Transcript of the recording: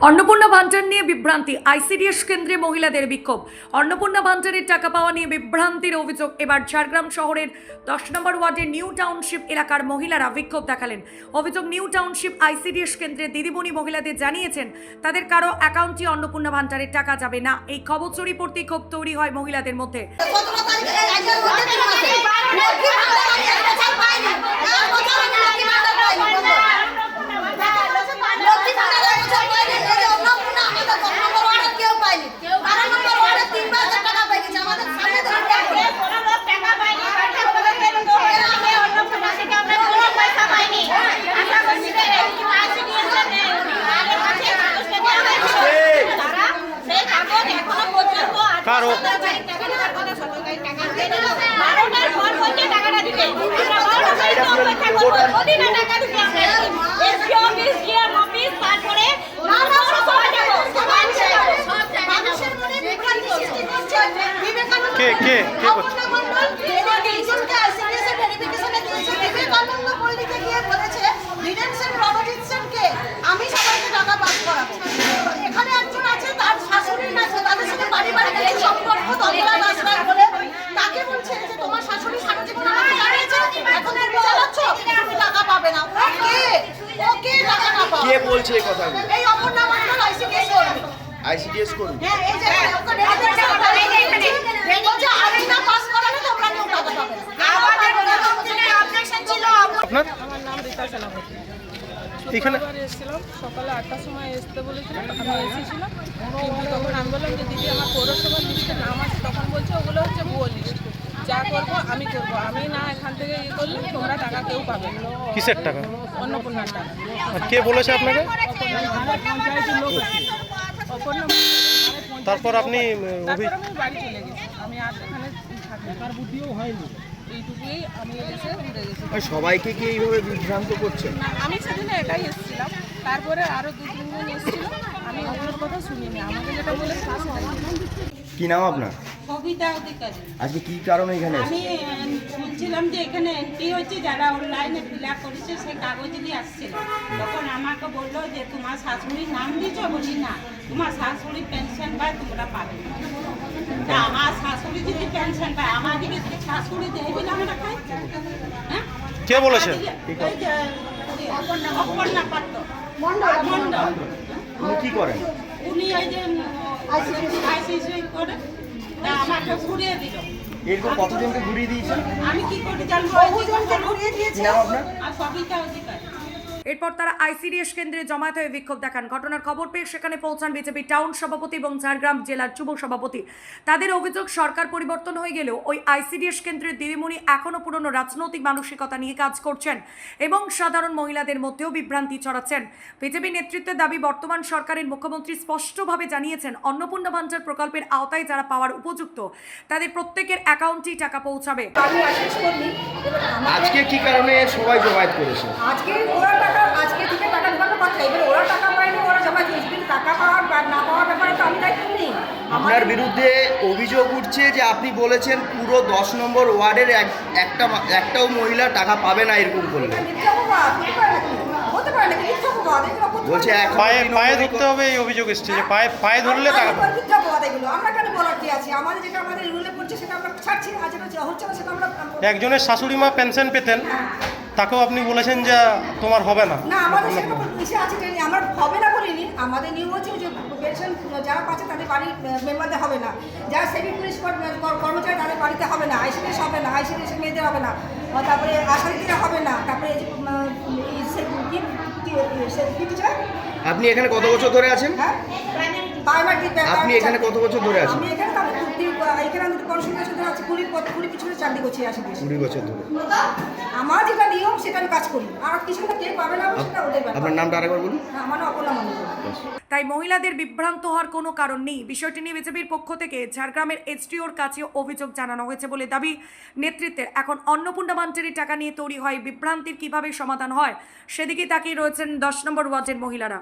অন্নপূর্ণা ভান্ডার নিয়ে বিভ্রান্তি, আইসিডিএস কেন্দ্রে মহিলাদের বিক্ষোভ। অন্নপূর্ণা ভান্ডারের টাকা পাওয়া নিয়ে বিভ্রান্তির অভিযোগ। এবার ঝাড়গ্রাম শহরের 10 নম্বর ওয়ার্ডের নিউ টাউনশিপ এলাকার মহিলারা বিক্ষোভ দেখালেন। অভিযোগ, নিউ টাউনশিপ আইসিডিএস কেন্দ্রে দিদিমণি মহিলাদের জানিয়েছেন তাদের কারো অ্যাকাউন্টে অন্নপূর্ণা ভান্ডারের টাকা যাবে না। এই খবর চুরি পড়তেই ক্ষোভ তৈরি হয় মহিলাদের মধ্যে। কারো কে কে কে আমি সবাইকে টাকা পাস করাবো। এখানে একজন আছে, তার শাশুড়ি আছে, তাদের সাথে পারিবারিক সম্পর্ক তবলা নাচরা বলে তাকে বলছে যে তোমার শাশুড়ি সারা জীবন আমাকে জানিয়েছে, এখন তুমি চালাচ্ছ, তুমি টাকা পাবে না। ওকে টাকা না পাবে। কে বলছে এই কথাগুলো? এই অপর্ণা মণ্ডল আইসিডিএস কর্মী। আইসিডিএস করুন। হ্যাঁ, এই যে ওকে এখানে বলছে আমি না পাস করালে তোমরা কেউ টাকা পাবে না। আমাদের অবজেকশন ছিল। আপনার? আমার নাম রীতা সেনাপতি। এখানে এসেছিলাম সকালে 8টার সময় আসতে বলেছিল, আমি এসেছিলাম, কিন্তু তখন আমি বললাম যে দিদি আমার পৌরসভার লিস্টে নাম আছে, তখন বলছে ওগুলো হচ্ছে ভুয়ো লিস্ট, যা করবো আমি করবো, আমি না এখান থেকে ইয়ে করলে তোমরা টাকা কেউ পাবে না। কিসের টাকা? অন্নপূর্ণার টাকা। আর কে বলেছে আপনাকে? অপর্ণা। তারপর আপনি তারপর আমি বাড়ি চলে গেছি, আমি আর এখানে থাকি হয়নি, এইটুকুই আমি এসে উঠে গেছি। সবাইকে কি এইভাবে বিভ্রান্ত করছে? না, আমি সেদিনে একাই এসেছিলাম, তারপরে আরো 2-3 জন এসেছিল, আমি ওগুলোর কথা শুনিনি, আমাকে যেটা বলে কি নাম আপনার? কবিতা অধিকারী। আজকে কি কারণে এখানে আমি শুনছিলাম যে এখানে এন্ট্রি হচ্ছে, যারা অনলাইনে ফিল আপ করেছে সেই কাগজ নিয়ে আসছিল, তখন আমাকে বললো যে তোমার শাশুড়ির নাম দিয়েছ, বলি না, তোমার শাশুড়ি পেনশন পায়, তোমরা পাবে না। তা আমার শাশুড়ি যদি পেনশন পায়, আমাদেরকে শাশুড়ি দেয় বলে আমরা খাই। হ্যাঁ, কে বলেছে? অপর্ণা পাত্র মণ্ডল। উনি কি করেন? উনি এই যে আইসিসি করে, তা আমাকে ঘুরিয়ে দিল। এরকম কতজনকে ঘুরিয়ে দিয়েছেন? আমি কি করে জানবো? বহুজনকে ঘুরিয়ে দিয়েছে। কি নাম আপনার? আর কবিতা অধিকারী। এরপর তারা আইসিডিএস কেন্দ্রে জমায়েত হয়ে বিক্ষোভ দেখান। ঘটনার খবর পেয়ে সেখানে পৌঁছান বিজেপি টাউন সভাপতি এবং ঝাড়গ্রাম জেলার যুব সভাপতি। তাদের অভিযোগ, সরকার পরিবর্তন হয়ে গেলেও ওই আইসিডিএস কেন্দ্রের দিদিমণি এখনও পুরনো রাজনৈতিক মানসিকতা নিয়ে কাজ করছেন এবং সাধারণ মহিলাদের মধ্যেও বিভ্রান্তি ছড়াচ্ছেন। বিজেপি নেতৃত্বের দাবি, বর্তমান সরকারের মুখ্যমন্ত্রী স্পষ্টভাবে জানিয়েছেন অন্নপূর্ণা ভান্ডার প্রকল্পের আওতায় যারা পাওয়ার উপযুক্ত তাদের প্রত্যেকের অ্যাকাউন্টেই টাকা পৌঁছাবে। আজকে কি কারণে সবাই জমায়েত করেছে? আজকে ওরা টাকা, আজকে থেকে টাকা ঢোকানো কথা, এবার ওরা টাকা পায়নি, ওরা জমা দিয়েছে, কিন্তু টাকা পাওয়ার বা না পাওয়ার ব্যাপারে তো আমি দায়িত্ব নেই। আপনার বিরুদ্ধে অভিযোগ উঠছে যে আপনি বলেছেন পুরো 10 নম্বর ওয়ার্ডের একটাও মহিলা টাকা পাবে না এরকম করলে। হতে পারে নাকি মিথ্যাবাদ? বলছে পায়ে ধরতে হবে, এই অভিযোগ এসছে যে পায়ে ধরলে টাকা পাবে। মিথ্যাবাদ এগুলো, আমরা কেন বলার কি আছে? আমাদের যেটা আমাদের রুলে পড়ছে সেটা আমরা ছাড়ছি, আর যেটা হচ্ছে না সেটা আমরা একজনের শাশুড়ি মা পেনশন পেতেন, তাকেও আপনি বলেছেন যে তোমার হবে না। না, আমাদের সেরকম ইসে আছে যে আমার হবে না বলিনি। আমাদের নিয়ম হচ্ছে যে পেনশন যারা পাচ্ছে তাদের বাড়ির মেম্বারদের হবে না, যারা সিভিল পুলিশ কর্মচারী তাদের বাড়িতে হবে না, আইসিডিএস হবে না, আইসিডিএস মেয়েদের হবে না, তারপরে আশাদিদিরা হবে না, তারপরে আপনি এখানে কত বছর ধরে আছেন? হ্যাঁ, আপনি এখানে কত বছর ধরে আছেন? আমি এখানে এখানে আমি পড়াশোনা ধরে আছি, 20 পিছনে চাকরি করছি, আসি 20 বছর ধরে। আমার যেটা নিয়ম সেটা আমি কাজ করি, আর কিছু না কে পাবে না সেটা ওদের ব্যাপার। আপনার নামটা আরেকবার বলুন। আমার নাম অপর্ণা মণ্ডল। তাই মহিলাদের বিভ্রান্ত হওয়ার কোনো কারণ নেই। বিষয়টি নিয়ে বিজেপির পক্ষ থেকে ঝাড়গ্রামের এসডিওর কাছে অভিযোগ জানানো হয়েছে বলে দাবি নেতৃত্বের। এখন অন্নপূর্ণা ভান্ডারের টাকা নিয়ে তৈরি হয় বিভ্রান্তির কিভাবে সমাধান হয় সেদিকে তাকিয়ে রয়েছেন 10 নম্বর ওয়ার্ডের মহিলারা।